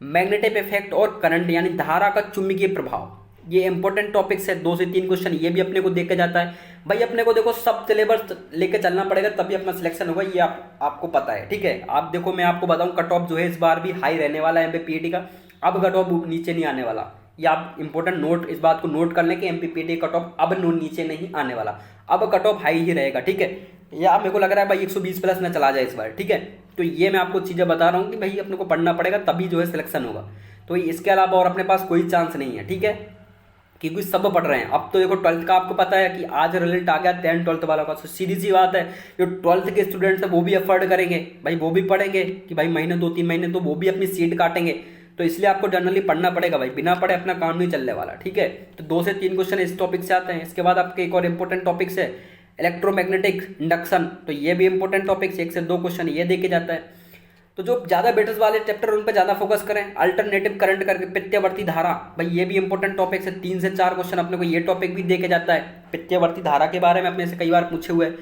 मैग्नेटिक इफेक्ट और करंट यानी धारा का चुंबकीय प्रभाव, ये इंपॉर्टेंट टॉपिक्स है। 2 से 3 क्वेश्चन ये भी अपने को देके जाता है। भाई अपने को देखो सब सिलेबस लेके चलना पड़ेगा तभी अपना सिलेक्शन होगा, ये आपको पता है, ठीक है। आप देखो मैं आपको बताऊं कट ऑफ जो है इस बार भी हाई रहने वाला है एमपीपीएटी का, अब कट ऑफ नीचे नहीं आने वाला। ये आप इंपॉर्टेंट नोट इस बात को नोट कर लें कि एमपीपीएटी कट ऑफ अब नीचे नहीं आने वाला, अब कट ऑफ हाई ही रहेगा, ठीक है। या मेरे को लग रहा है भाई 120 प्लस ना चला जाए इस बार, ठीक है। तो ये मैं आपको चीज़ें बता रहा हूँ कि भाई अपने को पढ़ना पड़ेगा तभी जो है सिलेक्शन होगा। तो इसके अलावा और अपने पास कोई चांस नहीं है, ठीक है, क्योंकि सब पढ़ रहे हैं। अब तो देखो 12th का आपको पता है कि आज रिजल्ट आ गया 10 12th वाला का, तो सीधी सी बात है जो 12th के स्टूडेंट्स हैं वो भी अफोर्ड करेंगे भाई, वो भी पढ़ेंगे कि भाई महीने 2-3 महीने तो वो भी अपनी सीट काटेंगे। तो इसलिए आपको जनरली पढ़ना पड़ेगा भाई, बिना पढ़े अपना काम नहीं चलने वाला, ठीक है। तो 2 से 3 क्वेश्चन इस टॉपिक से आते हैं। इसके बाद आपके एक और इंपॉर्टेंट टॉपिक्स है इलेक्ट्रोमैग्नेटिक इंडक्शन, तो ये भी इंपॉर्टेंट टॉपिक्स, 1 से 2 क्वेश्चन ये देके जाता है। तो जो ज़्यादा बेटर्स वाले चैप्टर उन पर ज़्यादा फोकस करें। अल्टरनेटिव करंट करके प्रत्यावर्ती धारा, भाई ये भी इंपॉर्टेंट टॉपिक है। 3 से 4 क्वेश्चन अपने को ये टॉपिक भी देके जाता है। प्रत्यावर्ती धारा के बारे में अपने से कई बार पूछे हुए हैं।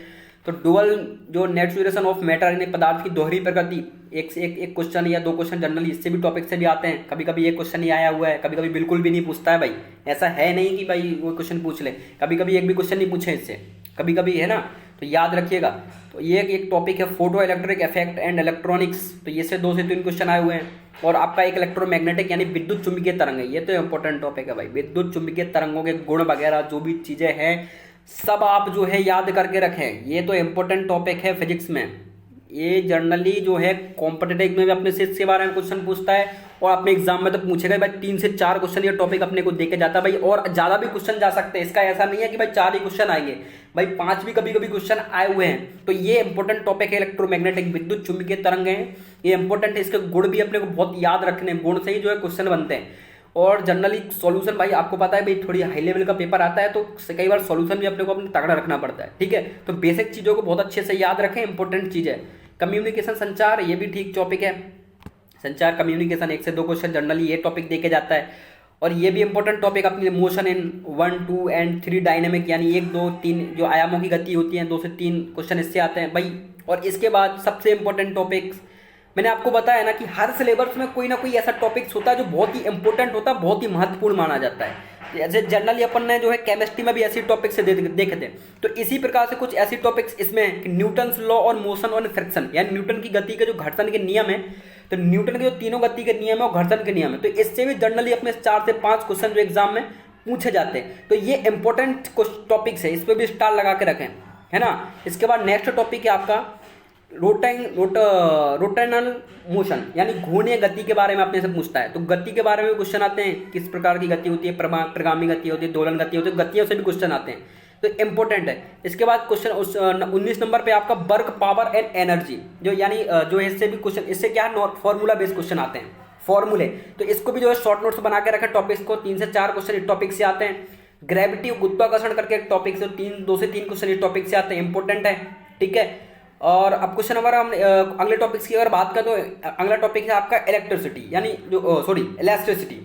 तो डुअल जो नेचुरेशन ऑफ मैटर यानी पदार्थ की दोहरी प्रकृति, एक क्वेश्चन या 2 क्वेश्चन जनरली इससे भी टॉपिक से भी आते हैं। कभी कभी एक क्वेश्चन ही आया हुआ है, कभी कभी बिल्कुल भी नहीं पूछता है भाई, ऐसा है नहीं कि भाई वो क्वेश्चन पूछ ले, कभी कभी एक भी क्वेश्चन नहीं पूछे इससे, कभी कभी है ना। तो याद रखिएगा। तो ये एक टॉपिक है photo electric effect and electronics, तो ये से 2 से 3 क्वेश्चन आए हुए हैं। और आपका एक इलेक्ट्रोमैग्नेटिक यानी विद्युत चुंबकीय तरंग है, ये तो इंपॉर्टेंट टॉपिक है भाई। विद्युत चुंबकीय तरंगों के गुण वगैरह जो भी चीज़ें हैं सब आप जो है याद करके रखें, ये तो इंपॉर्टेंट टॉपिक है फिजिक्स में। ये जनरली जो है कॉम्पिटिटिव में भी अपने से इसके बारे में क्वेश्चन पूछता है और अपने एग्जाम में तो पूछेगा भाई। 3 से 4 क्वेश्चन ये टॉपिक अपने को देके जाता है भाई, और ज़्यादा भी क्वेश्चन जा सकते हैं। इसका ऐसा नहीं है कि भाई 4 ही क्वेश्चन आएंगे भाई, 5 भी कभी कभी क्वेश्चन आए हुए हैं। तो ये इंपॉर्टेंट टॉपिक है इलेक्ट्रोमैग्नेटिक, विद्युत चुंबकीय तरंग है, ये इंपॉर्टेंट है। इसके गुण भी अपने को बहुत याद रखने, गुण से ही जो है क्वेश्चन बनते हैं। और जनरली सॉल्यूशन भाई आपको पता है भाई थोड़ी हाई लेवल का पेपर आता है तो कई बार सॉल्यूशन भी अपने को अपने तगड़ा रखना पड़ता है, ठीक है। तो बेसिक चीज़ों को बहुत अच्छे से याद रखें, इंपॉर्टेंट चीज़ है। कम्युनिकेशन संचार, ये भी ठीक टॉपिक है। संचार कम्युनिकेशन 1 से 2 क्वेश्चन जनरली ये टॉपिक देके जाता है। और ये भी इंपॉर्टेंट टॉपिक अपने मोशन इन 1, 2 एंड 3 डायनेमिक, यानी 1, 2, 3 जो आयामों की गति होती है, 2 से 3 क्वेश्चन इससे आते हैं भाई। और इसके बाद सबसे इंपॉर्टेंट टॉपिक्स मैंने आपको बताया ना कि हर सिलेबस में कोई ना कोई ऐसा टॉपिक्स होता है जो बहुत ही इंपॉर्टेंट होता है, बहुत ही महत्वपूर्ण माना जाता है। जैसे जनरली अपन ने जो है केमिस्ट्री में भी ऐसी टॉपिक्स देखे थे, तो इसी प्रकार से कुछ ऐसी टॉपिक्स इसमें कि न्यूटन्स लॉ और मोशन और फ्रिक्शन, यानी न्यूटन की गति के जो घर्षण के नियम है, तो न्यूटन के जो तीनों गति के नियम है और घर्षण के नियम है, तो इससे भी जनरली अपने 4 से 5 क्वेश्चन जो एग्जाम में पूछे जाते हैं। तो ये इंपॉर्टेंट टॉपिक्स है, इस पर भी स्टार लगा के रखें, है ना। इसके बाद नेक्स्ट टॉपिक है आपका रोटेनल मोशन, यानी घूर्णीय गति के बारे में अपने से पूछता है। तो गति के बारे में क्वेश्चन आते हैं, किस प्रकार की गति होती है, प्रगामी गति होती है, दोलन गति होती है, गतियों से भी क्वेश्चन आते हैं, तो इंपॉर्टेंट है। इसके बाद क्वेश्चन 19 नंबर पे आपका वर्क, पावर एंड एनर्जी, जो यानी जो इससे भी क्वेश्चन, इससे क्या फॉर्मूला बेस्ड क्वेश्चन आते हैं, फॉर्मूले, तो इसको भी जो है शॉर्ट नोट्स बना के रखें टॉपिक्स को। 3 से 4 क्वेश्चन इस टॉपिक से आते हैं। ग्रेविटी, गुरुत्वाकर्षण करके एक टॉपिक से 2 से 3 क्वेश्चन इस टॉपिक से आते हैं, इंपॉर्टेंट है, ठीक है। और अब क्वेश्चन नंबर हम अगले टॉपिक्स की अगर बात करें तो अगला टॉपिक है आपका इलेक्ट्रिसिटी, यानी जो इलेक्ट्रिसिटी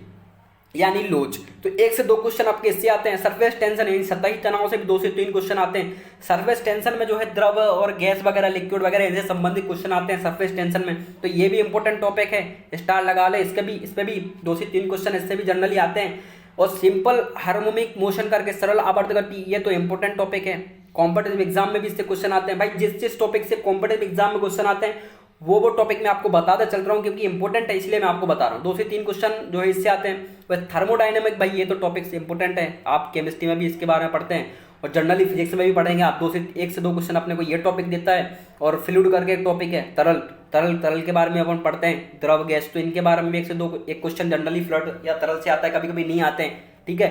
यानी लोच। तो 1 से 2 क्वेश्चन आपके इससे आते हैं। सरफेस टेंशन, यानी सतही तनाव से भी 2 से 3 क्वेश्चन आते हैं। सरफेस टेंशन में जो है द्रव और गैस वगैरह, लिक्विड वगैरह इनसे संबंधित क्वेश्चन आते हैं सरफेस टेंशन में, तो ये भी इंपॉर्टेंट टॉपिक है, स्टार लगा ले। इस पे भी 2 से 3 क्वेश्चन इससे भी जनरली आते हैं। और सिंपल हार्मोनिक मोशन करके सरल आवर्त गति, ये तो इंपॉर्टेंट टॉपिक है, कॉम्पिटिटिव एग्जाम में भी इससे क्वेश्चन आते हैं भाई। जिस टॉपिक से कॉम्पिटिटिव एग्जाम में क्वेश्चन आते हैं वो टॉपिक मैं आपको बताता चल रहा हूँ, क्योंकि इंपॉर्टेंट है इसलिए मैं आपको बता रहा हूँ। 2 से 3 क्वेश्चन जो है इससे आते हैं। वह थर्मोडायनेमिक, भाई ये तो टॉपिक्स इंपॉर्टेंट है, आप केमिस्ट्री में भी इसके बारे में पढ़ते हैं और जनरली फिजिक्स में भी पढ़ेंगे आप। 1 से 2 क्वेश्चन अपने को ये टॉपिक देता है। और फ्लूइड करके एक टॉपिक है, तरल के बारे में अपन पढ़ते हैं, द्रव गैस, तो इनके बारे में भी 1 से 2 क्वेश्चन जनरली फ्लूइड या तरल से आता है, कभी कभी नहीं आते हैं, ठीक है।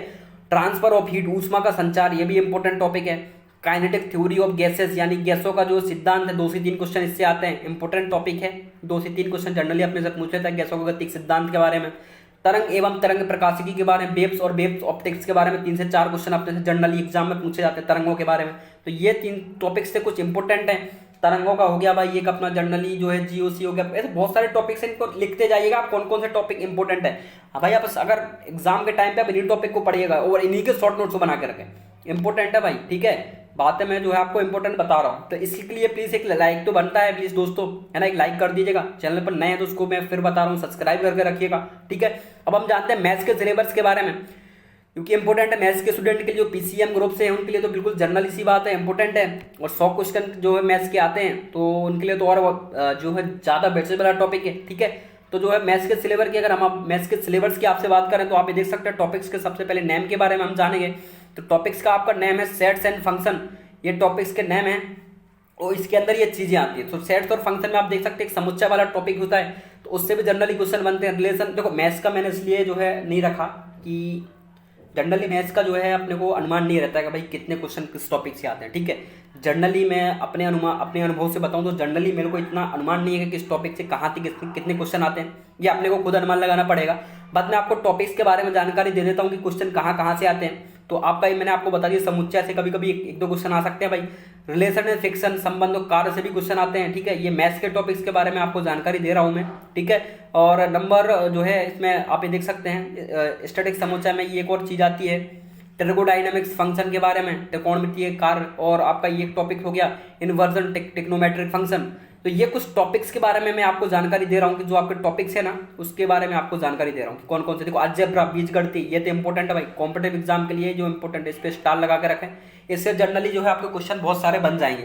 ट्रांसफर ऑफ हीट, ऊष्मा का संचार, ये भी इंपॉर्टेंट टॉपिक है। काइनेटिक थ्योरी ऑफ गैसेस, यानी गैसों का जो सिद्धांत है, 2 से 3 क्वेश्चन इससे आते हैं, इंपॉर्टेंट टॉपिक है। 2 से 3 क्वेश्चन जनरली अपने से पूछ लेता है गैसों का गतिक सिद्धांत के बारे में। तरंग एवं तरंग प्रकाशिकी के बारे में, वेव्स और वेव्स ऑप्टिक्स के बारे में 3 से 4 क्वेश्चन अपने से जनरली एग्जाम में पूछे जाते हैं तरंगों के बारे में। तो ये 3 टॉपिक्स से कुछ इंपॉर्टेंट है। तरंगों का हो गया भाई एक अपना जनरली जो है जीओसी हो गया, ऐसे बहुत सारे टॉपिक्स हैं, इनको लिखते जाइएगा आप कौन कौन से टॉपिक इंपॉर्टेंट है। हाँ भाई, आप अगर एग्जाम के टाइम पे आप इन्हीं टॉपिक को पढ़िएगा और इन्हीं के शॉर्ट नोट्स बना के रखें, इंपॉर्टेंट है भाई, ठीक है। बातें मैं जो है आपको इंपॉर्टेंट बता रहा हूँ, तो इसके लिए प्लीज एक लाइक तो बनता है प्लीज दोस्तों, है ना, एक लाइक कर दीजिएगा। चैनल पर नए हैं तो उसको मैं फिर बता रहा हूँ सब्सक्राइब करके रखिएगा, ठीक है। अब हम जानते हैं मैथ्स के सिलेबस के बारे में, क्योंकि इंपॉर्टेंट है मैथ्स के स्टूडेंट के लिए, जो पीसीएम ग्रुप से हैं उनके लिए तो बिल्कुल जनरल इसी बात है, इंपॉर्टेंट है। और 100 क्वेश्चन जो है मैथ्स के आते हैं तो उनके लिए तो और जो है ज़्यादा वेटेज वाला टॉपिक है, ठीक है। तो जो है मैथ्स के सिलेबस की, अगर हम मैथ्स के सिलेबस की आपसे बात करें तो आप ये देख सकते हैं टॉपिक्स के सबसे पहले नेम के बारे में हम जानेंगे। तो टॉपिक्स का आपका नेम है सेट्स एंड फंक्शन, ये टॉपिक्स के नेम है और इसके अंदर ये चीजें आती है। तो सेट्स और फंक्शन में आप देख सकते हैं एक समुच्चय वाला टॉपिक होता है, तो उससे भी जनरली क्वेश्चन बनते हैं। रिलेशन देखो मैथ्स का मैंने इसलिए जो है नहीं रखा कि जनरली मैथ्स का जो है अपने को अनुमान नहीं रहता है कि भाई कितने क्वेश्चन किस टॉपिक से आते हैं, ठीक है। जनरली मैं अपने अनुभव से बताऊं तो जनरली मेरे को इतना अनुमान नहीं है कि किस टॉपिक से कहाँ तक कितने क्वेश्चन आते हैं, ये अपने को खुद अनुमान लगाना पड़ेगा। बाद में आपको टॉपिक्स के बारे में जानकारी दे देता हूँ कि क्वेश्चन कहाँ से आते हैं। तो आपका मैंने आपको बता दिया समुच्चय से कभी कभी 1-2 क्वेश्चन आ सकते हैं भाई। रिलेशन एंड फिक्शन, संबंध और कार्य से भी क्वेश्चन आते हैं, ठीक है। ये मैथ्स के टॉपिक्स के बारे में आपको जानकारी दे रहा हूँ मैं, ठीक है। और नंबर जो है इसमें आप ये देख सकते हैं स्टैटिक समुच्चय में ये एक और चीज आती है ट्रिगोडायनेमिक्स फंक्शन के बारे में, त्रिकोणमितीय कार्य, और आपका ये टॉपिक हो गया इन्वर्जन ट्रिग्नोमेट्रिक फंक्शन। तो ये कुछ टॉपिक्स के बारे में मैं आपको जानकारी दे रहा हूँ कि जो आपके टॉपिक्स है ना उसके बारे में आपको जानकारी दे रहा हूँ कौन कौन से। देखो अलजेब्रा, बीजगणित, ये तो इंपॉर्टेंट है भाई, कॉम्पिटिटिव एग्जाम के लिए जो इंपॉर्टेंट है, इस पर स्टार लगा के रखें, इससे जनरली जो है आपके क्वेश्चन बहुत सारे बन जाएंगे।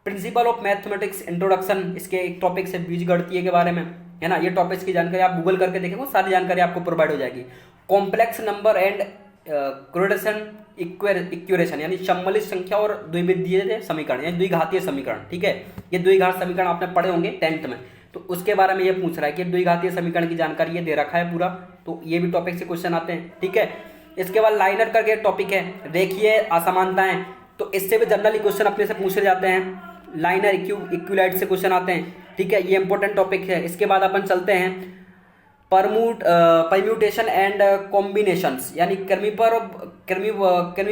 प्रिंसिपल ऑफ मैथमेटिक्स इंट्रोडक्शन, इसके एक टॉपिक है बीजगणित के बारे में, है ना। ये टॉपिक्स की जानकारी आप गूगल करके देखेंगे, सारी जानकारी आपको प्रोवाइड हो जाएगी। कॉम्प्लेक्स नंबर एंड क्रोडेशन इक्वेशन, यानी सम्मिलित संख्या और द्विविधीय समीकरण, यानी द्विघातीय समीकरण, ठीक है। ये द्विघात समीकरण आपने पढ़े होंगे 10th में, तो उसके बारे में ये पूछ रहा है कि द्विघातीय समीकरण की जानकारी ये दे रखा है पूरा, तो ये भी टॉपिक से क्वेश्चन आते हैं, ठीक है। इसके बाद लाइनर करके टॉपिक है रेखीय असमानताएं, तो इससे भी जनरली क्वेश्चन अपने से पूछे जाते हैं। लाइनर इक्विलाइट से क्वेश्चन आते हैं, ठीक है, ये इंपॉर्टेंट टॉपिक है। इसके बाद अपन चलते हैं परम्यूटेशन एंड कॉम्बिनेशंस, यानी क्रमी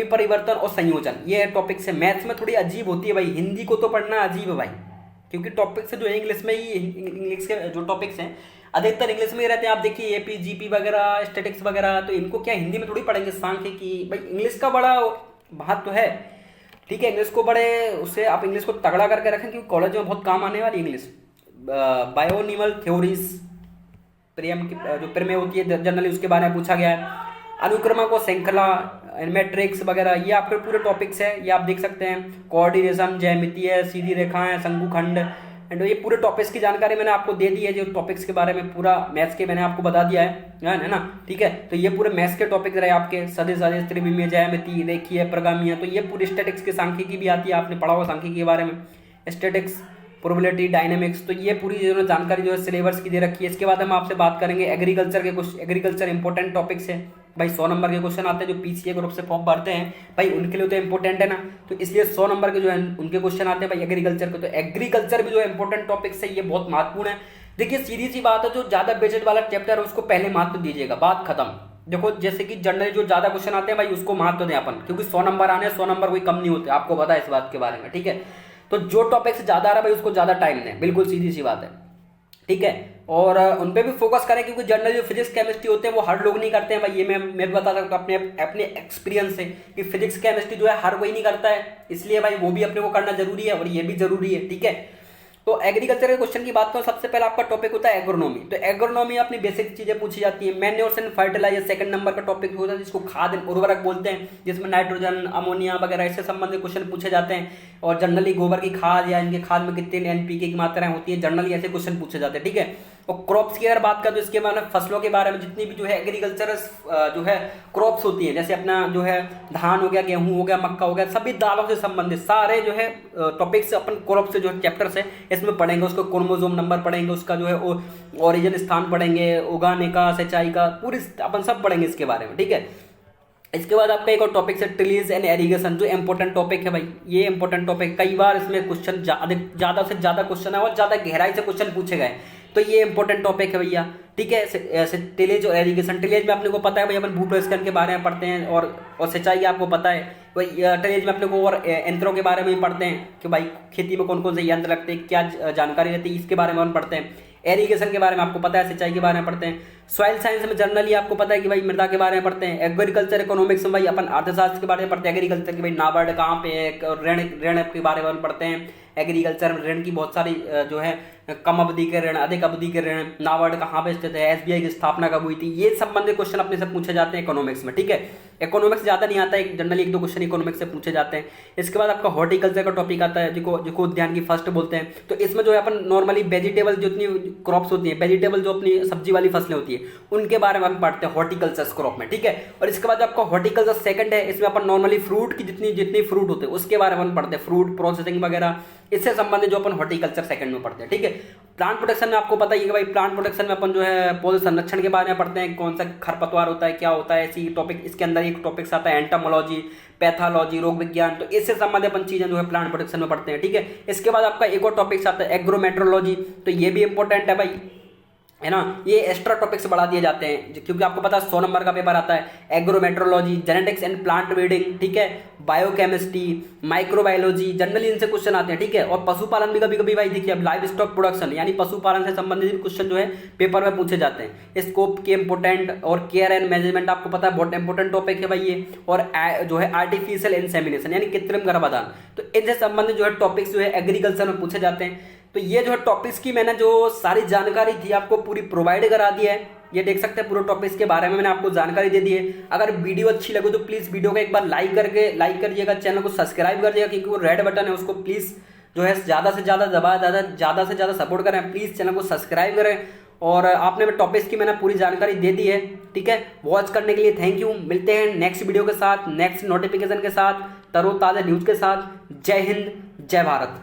परिवर्तन और संयोजन, ये टॉपिक से मैथ्स में थोड़ी अजीब होती है भाई, हिंदी को तो पढ़ना अजीब है भाई, क्योंकि टॉपिक्स है जो इंग्लिश में ही, इंग्लिश के जो टॉपिक्स हैं अधिकतर इंग्लिश में ही रहते हैं। आप देखिए एपी जीपी वगैरह स्टैटिक्स वगैरह, तो इनको क्या हिंदी में थोड़ी पढ़ेंगे। सांख्यिकी भाई इंग्लिश का बड़ा महत्व है, ठीक है। इंग्लिश को बड़े उससे आप इंग्लिश को तगड़ा करके रखें क्योंकि कॉलेज में बहुत काम आने वाली इंग्लिश। बायोनिमल थ्योरीज प्रेम की जो प्रमेय होती है जनरली उसके बारे में पूछा गया है। अनुक्रमक और श्रृंखला, मैट्रिक्स वगैरह, ये आपके पूरे टॉपिक्स है, ये आप देख सकते हैं। कोऑर्डिनेशन, ज्यामितीय, सीधी रेखाएं, शंकुखंड, एंड ये पूरे टॉपिक्स की जानकारी मैंने आपको दे दी है। जो टॉपिक्स के बारे में पूरा मैथ्स के मैंने आपको बता दिया है ना, ठीक है। तो ये पूरे मैथ्स के टॉपिक रहे आपके, सदिश सदिश, त्रिविमीय, ज्यामिति, रेखीय, प्रगामीय। तो ये पूरी स्टैटिक्स के सांख्यिकी भी आती है, आपने पढ़ा होगा सांख्यिकी के बारे में, स्टैटिक्स, प्रोबेबिलिटी, डायनेमिक्स। तो ये पूरी जो जानकारी जो है सिलेबस की दे रखी है। इसके बाद हम आपसे बात करेंगे एग्रीकल्चर के कुछ, एग्रीकल्चर इंपॉर्टेंट टॉपिक्स है भाई। 100 नंबर के क्वेश्चन आते हैं जो पीसीए ग्रुप से फॉर्म भरते हैं भाई, उनके लिए तो इंपॉर्टेंट है ना, तो इसलिए 100 नंबर के जो है उनके क्वेश्चन आते हैं भाई एग्रीकल्चर के। तो एग्रीकल्चर भी जो इंपॉर्टेंट टॉपिक्स है, ये बहुत महत्वपूर्ण है। देखिए सीधी सी बात है, जो ज्यादा बजट वाला चैप्टर है उसको पहले महत्व दीजिएगा, बात खत्म। देखो जैसे कि जनरली जो ज्यादा क्वेश्चन आते हैं भाई उसको महत्व दें अपन, क्योंकि 100 नंबर आने, 100 नंबर कोई कम नहीं होते, आपको पता है इस बात के बारे में, ठीक है। तो जो टॉपिक से ज्यादा आ रहा है भाई उसको ज्यादा टाइम दें, बिल्कुल सीधी सी बात है, ठीक है। और उन पे भी फोकस करें, क्योंकि जनरली जो फिजिक्स केमिस्ट्री होते हैं वो हर लोग नहीं करते हैं भाई। ये मैं भी बता सकता हूँ अपने अपने एक्सपीरियंस से कि फिजिक्स केमिस्ट्री जो है हर कोई नहीं करता है, इसलिए भाई वो भी अपने को करना जरूरी है और ये भी जरूरी है, ठीक है। तो एग्रीकल्चर के क्वेश्चन की बात करूं, सबसे पहले आपका टॉपिक होता है एग्रोनॉमी। तो एग्रोनॉमी अपनी बेसिक चीजें पूछी जाती है। Manures and fertiliser second number का टॉपिक होता है, जिसको खाद उर्वरक बोलते हैं, जिसमें नाइट्रोजन, अमोनिया वगैरह इससे संबंधित क्वेश्चन पूछे जाते हैं। और जनरली गोबर की खाद या इनके खाद में कितने एनपीके की मात्राएं होती है, जनरली ऐसे क्वेश्चन पूछे जाते हैं, ठीक है। और क्रॉप्स की अगर बात करें तो इसके बारे में, फसलों के बारे में, जितनी भी जो है एग्रीकल्चर जो है क्रॉप्स होती है, जैसे अपना जो है धान हो गया, गेहूं हो गया, मक्का हो गया, सभी दालों से संबंधित सारे जो है टॉपिक्स अपन क्रॉप से जो है चैप्टर्स है इसमें पढ़ेंगे। उसको क्रोमोसोम नंबर पढ़ेंगे, उसका जो है ओरिजिन स्थान पढ़ेंगे, उगाने का, सिंचाई का, पूरी अपन सब पढ़ेंगे इसके बारे में, ठीक है। इसके बाद आपका एक और टॉपिक है टिलीज एंड एरीगेशन, जो इंपॉर्टेंट टॉपिक है भाई। ये इंपॉर्टेंट टॉपिक, कई बार इसमें क्वेश्चन ज्यादा से ज्यादा क्वेश्चन है और ज्यादा गहराई से क्वेश्चन पूछे गए, तो ये इंपॉर्टेंट टॉपिक है भैया, ठीक है। टिलेज और एरीगेशन, टिलेज में अपने को पता है भाई, अपन भूप्रस्खलन के बारे में पढ़ते हैं, और सिंचाई आपको पता है भाई। टिलेज में अपने को और यंत्रों के बारे में भी पढ़ते हैं कि भाई खेती में कौन कौन से यंत्र लगते हैं, क्या जानकारी रहती है, इसके बारे में अपन पढ़ते हैं। एरीगेशन के बारे में आपको पता है, सिंचाई के बारे में पढ़ते हैं। सॉइल साइंस में जनरली आपको पता है कि भाई मृदा के बारे में पढ़ते हैं। एग्रीकल्चर इकोनॉमिक्स में भाई अपन अर्थशास्त्र के बारे में पढ़ते हैं, एग्रीकल्चर की भाई नाबार्ड कहाँ पे है, ऋण ऋण के बारे में पढ़ते हैं। एग्रीकल्चर में ऋण की बहुत सारी जो है कम अवधि के ऋण, अधिक अवधि के ऋण, नाबार्ड कहाँ पे स्थित है, एसबीआई की स्थापना कब हुई थी, ये संबंधित क्वेश्चन अपने से पूछे जाते हैं इकोनॉमिक्स में, ठीक है। इकोनॉमिक्स ज्यादा नहीं आता है, जनरली 1-2 क्वेश्चन इकोनॉमिक्स से पूछे जाते हैं। इसके बाद आपका हॉर्टिकल्चर का टॉपिक आता है, जिसको उद्यान की फर्स्ट बोलते हैं। तो इसमें जो है अपन नॉर्मली वेजिटेबल, जितनी क्रॉप्स होती है, वेजिटेबल जो अपनी सब्जी वाली फसलें होती है, उनके बारे में हम पढ़ते हैं हॉर्टिकल्चर क्रॉप में, ठीक है। और इसके बाद आपका हॉर्टिकल्चर सेकंड है, इसमें अपन नॉर्मली फ्रूट की जितनी फ्रूट होते हैं उसके बारे में अपन पढ़ते हैं, फ्रूट प्रोसेसिंग वगैरह, इससे संबंधित जो अपन हॉर्टिकल्चर सेकंड में पढ़ते हैं, ठीक है। प्लांट प्रोटेक्शन में आपको पता ही है कि भाई प्लांट प्रोटेक्शन में अपन जो है पौधे संरक्षण के बारे में पढ़ते हैं, कौन सा खरपतवार होता है, क्या होता है, ऐसी टॉपिक। इसके अंदर एक टॉपिक्स आता है एंटोमोलॉजी, पैथोलॉजी, रोग विज्ञान, तो इससे संबंधित अपन चीजें जो है प्लांट प्रोटेक्शन में पढ़ते हैं, ठीक है। इसके बाद आपका एक और टॉपिक्स आता है एग्रोमेट्रोलॉजी, तो ये भी इंपॉर्टेंट है भाई, है ना। ये एक्स्ट्रा टॉपिक्स बढ़ा दिए जाते हैं क्योंकि आपको पता है 100 नंबर का पेपर आता है। Agrometeorology, genetics and plant breeding, ठीक है, बायोकेमिस्ट्री, माइक्रोबायोलॉजी, जनरली इनसे क्वेश्चन आते हैं, ठीक है। और पशुपालन भी कभी कभी भाई देखिए, अब लाइव स्टॉक प्रोडक्शन यानी पशुपालन से संबंधित क्वेश्चन जो है पेपर में पूछे जाते हैं। स्कोप के इंपोर्टेंट और केयर एंड मैनेजमेंट आपको पता है बहुत इंपॉर्टेंट टॉपिक है भाई ये। और जो है आर्टिफिशियल इंसेमिनेशन यानी कृत्रिम गर्भाधान, तो इनसे संबंधित जो है टॉपिक्स जो है एग्रीकल्चर में पूछे जाते हैं। तो ये जो है टॉपिक्स की मैंने जो सारी जानकारी थी आपको पूरी प्रोवाइड करा दी है, ये देख सकते हैं पूरे टॉपिक्स के बारे में मैंने आपको जानकारी दे दी है। अगर वीडियो अच्छी लगे तो प्लीज वीडियो को एक बार लाइक करिएगा, चैनल को सब्सक्राइब कर दिएगा, क्योंकि वो रेड बटन है उसको प्लीज जो है ज्यादा से ज्यादा दबा, ज्यादा से ज्यादा सपोर्ट करें, प्लीज चैनल को सब्सक्राइब करें। और आपने टॉपिक्स की मैंने पूरी जानकारी दे दी है, ठीक है। वॉच करने के लिए थैंक यू। मिलते हैं नेक्स्ट वीडियो के साथ, नेक्स्ट नोटिफिकेशन के साथ, तरोताजा न्यूज के साथ। जय हिंद, जय भारत।